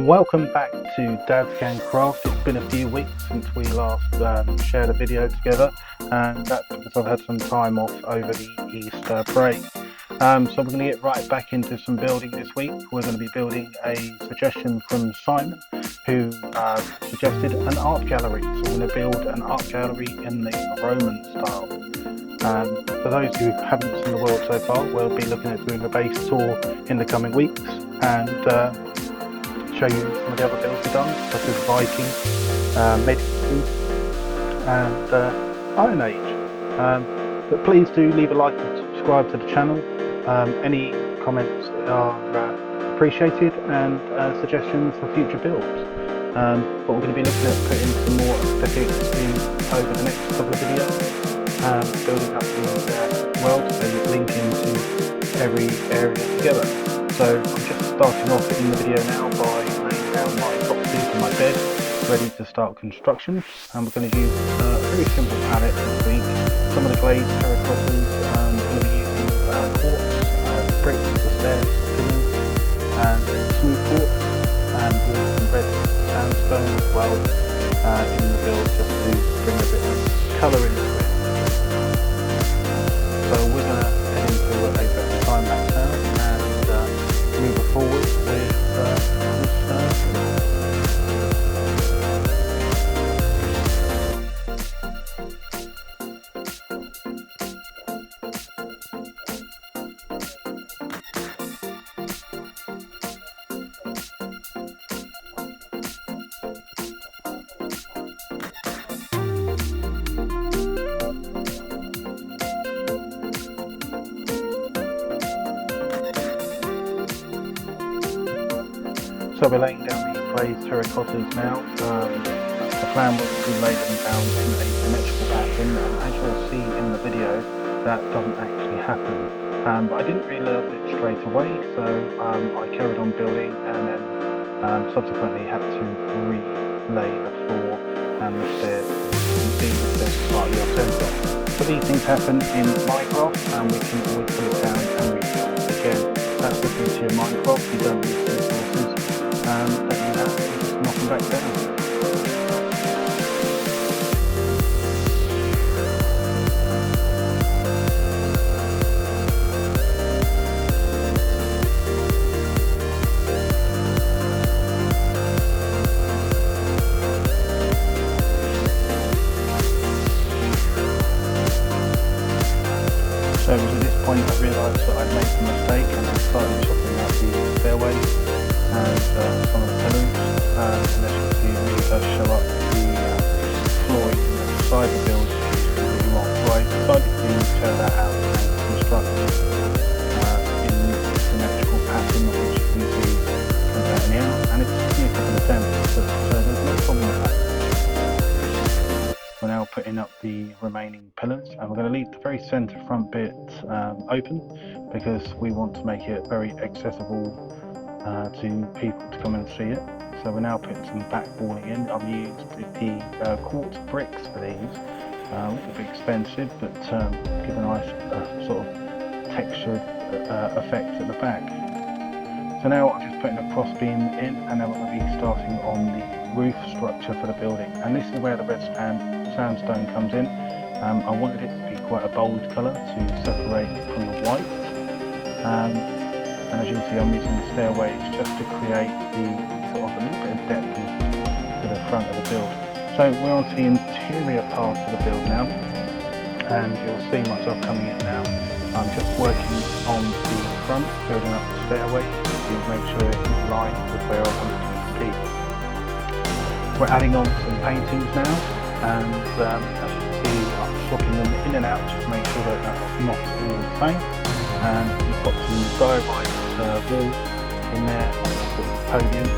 Welcome back to Dad's Can Craft. It's been a few weeks since we last shared a video together, and that's because I've had some time off over the Easter break. So we're going to get right back into some building this week. We're going to be building a suggestion from Simon, who suggested an art gallery. So we're going to build an art gallery in the Roman style. For those who haven't seen the world so far, we'll be looking at doing a base tour in the coming weeks and show you some of the other builds we've done, such as Viking, Medieval and Iron Age. But please do leave a like and subscribe to the channel. Any comments are appreciated, and suggestions for future builds. But we're going to be looking at putting some more aesthetics in over the next couple of videos, building up the world so you link into every area together. So I'm just starting off in the video now by laying down my boxes and my bed, ready to start construction. And we're going to use a very simple palette this week. Some of the glazed terracottas, we're going to be using quartz, bricks for stairs, pillars, and smooth quartz, and some red sandstone as well in the build, just to bring a bit of colour into it. So we're going to head into a bit of time lapse now and move forward with this So we're laying down the glazed terracottas now. The plan was to lay them down in a symmetrical pattern, and as you'll see in the video, that doesn't actually happen. But I didn't realise it straight away, so I carried on building and then subsequently had to relay the floor and the stairs. You can see the stairs slightly off centre. But these things happen in Minecraft, and we can always put it down and rebuild again. That's the beauty of Minecraft. You don't use resources. That you have to just knock them back down. So it was at this point I realised that I'd made a mistake, and I started chopping out the stairways and some of the pillars, and as you can see, it really does show up the flooring inside the build really well. So I decided to tear that out and construct it in a symmetrical pattern, which you can see comes out in the end, and it's only a couple of attempts, so there's no problem with that. We're now putting up the remaining pillars, and we're going to leave the very centre front bit open because we want to make it very accessible to people to come and see it. So we're now putting some back walling in. I've used the quartz bricks for these, a little bit expensive, but give a nice sort of textured effect at the back. So now I'm just putting a cross beam in, and then we're going to be starting on the roof structure for the building. And this is where the red sandstone comes in. I wanted it to be quite a bold colour to separate from the white. And as you can see, I'm using the stairways just to create the sort of a little bit of depth to the front of the build. So we're on to the interior part of the build now, and you'll see myself coming in now. I'm just working on the front, building up the stairway to make sure it's in line with where I want it to be. We're adding on some paintings now, and as you can see, I'm swapping them in and out just to make sure that that's not all the same. And we've got some diorite walls in there, sort of podiums,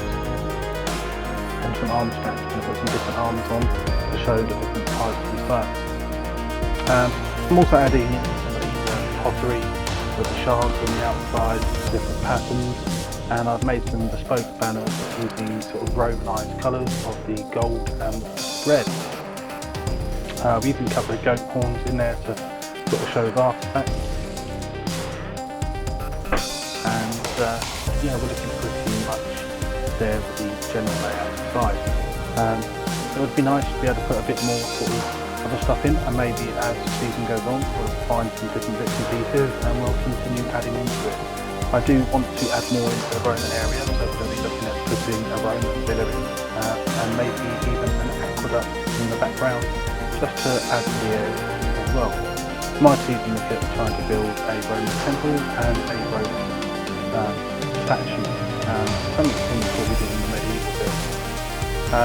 and some arm stands. We're going to put some different arms on to show the different types of birds. I'm also adding in some of the pottery with the shards on the outside, different patterns, and I've made some bespoke banners using sort of romanized colours of the gold and red. We're using a couple of goat horns in there to sort of show the artefacts. And yeah, we're looking pretty much there with the general layout inside. It would be nice to be able to put a bit more sort of other stuff in, and maybe as the season goes on we'll find some different bits and pieces and we'll continue adding into it. I do want to add more into the Roman area, so we'll be looking at putting a Roman villa in, and maybe even an aqueduct in the background, just to add to the area as well. My season look at trying to build a Roman temple and a Roman statue, something similar to what we did in the medieval build.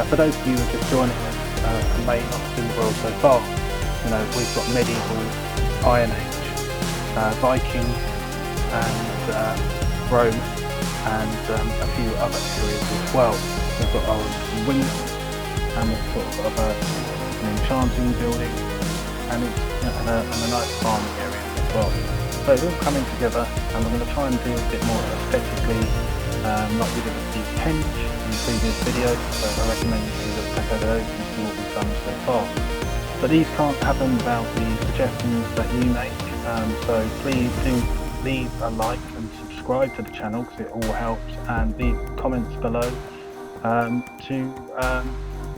For those of you who are just joining us and may not have seen the world so far, you know, we've got medieval, Iron Age, Viking, and Rome, and a few other areas as well. We've got our wings, and we've sort of an enchanting building, and a nice farming area as well. So it's all coming together, and we're going to try and do a bit more aesthetically, like we did with the Henge in the previous video. So I recommend you look back at those and see what we've done so far. But these can't happen without the suggestions that you make, so please do leave a like and subscribe to the channel, because it all helps, and leave comments below to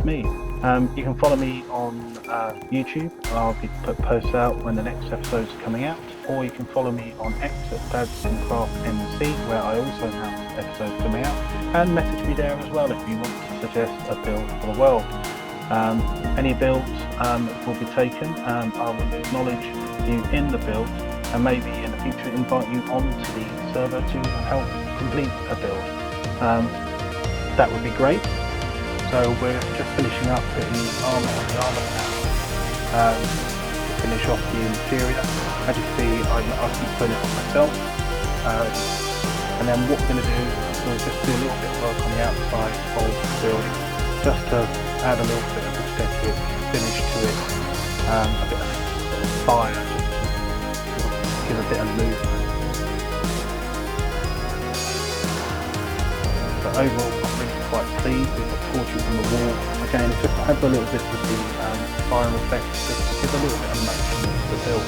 me. You can follow me on YouTube. I'll be put posts out when the next episodes are coming out, or you can follow me on X at DadsInCraftMC, where I also have episodes coming out, and message me there as well if you want to suggest a build for the world. Any builds will be taken. I will acknowledge you in the build, and maybe in the future invite you onto the server to help complete a build. That would be great. So we're just finishing up putting the armour on the armour now, to finish off the interior. As you see, I keep putting it on myself, and then what we're going to do is we'll just do a little bit of work on the outside of the building, just to add a little bit of aesthetic finish to it, a bit of fire, just to give a bit of movement. But overall, I'm really quite pleased. We've got portraits on the wall. Again, it just adds a little bit of the fire effect, just to give a little bit of motion to the build.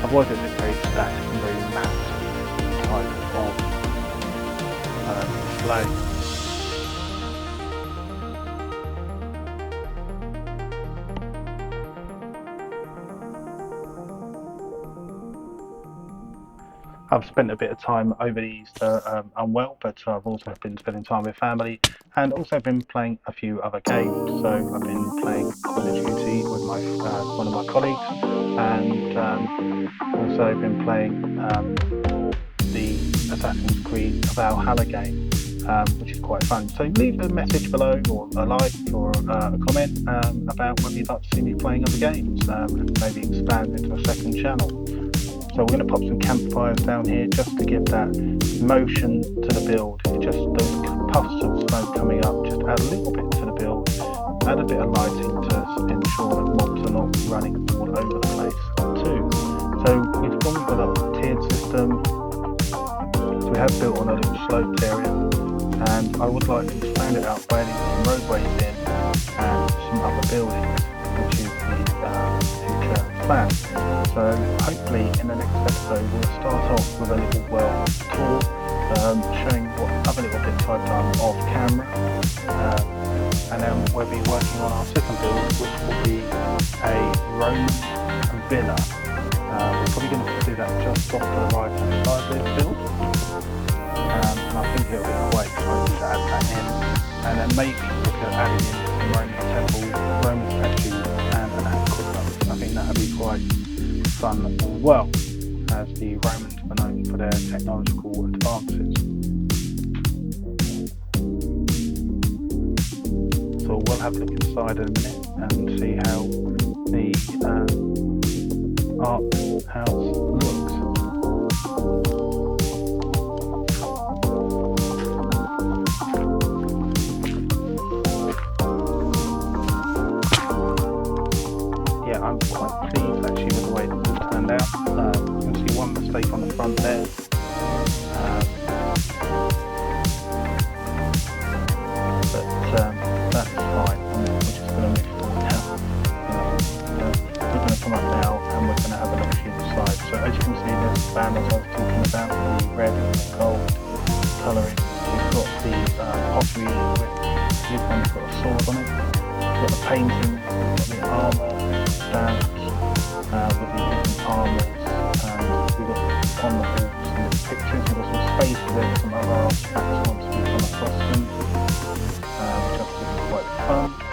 Otherwise it's a very static and very matte type of display. I've spent a bit of time over the Easter unwell, but I've also been spending time with family, and also been playing a few other games. So I've been playing Call of Duty with one of my colleagues, and also been playing the Assassin's Creed Valhalla game, which is quite fun. So leave a message below, or a like, or a comment about whether you'd like to see me playing other games, and maybe expand into a second channel. So we're going to pop some campfires down here just to give that motion to the build. Just those puffs of smoke coming up, just add a little bit to the build, add a bit of lighting to ensure that mobs are not running all over the place too. So we've gone with a tiered system. So we have built on a little sloped area, and I would like to expand it out by adding some roadways in and some other buildings, which is the future plan. So hopefully in the next episode we'll start off with a little world tour, showing what other little bits I've done off camera, and then we'll be working on our second build, which will be a Roman villa. We're probably going to do that just off to the right hand side of this build, and I think it'll be quite exciting to add that in, and then maybe look at adding in some Roman temples, Roman statues, and an aqueduct. I think that would be quite fun as well, as the Romans were known for their technological advances. So we'll have a look inside in a minute and see how the art house looks. Yeah, I'm quite pleased actually with the way that it's turned out. You can see one mistake on the front there. But that's fine. We're just going to move forward now. We're going to come up now, and we're going to have a look inside. So as you can see, there's the banners I was talking about, the red and gold colouring. We've got the pottery sword on it. We've got the painting, we've got the armour stamps, with the different armours, and we've got on the walls some pictures, we've got some spaces there, some other artifacts once we've come across them, which I think is quite fun.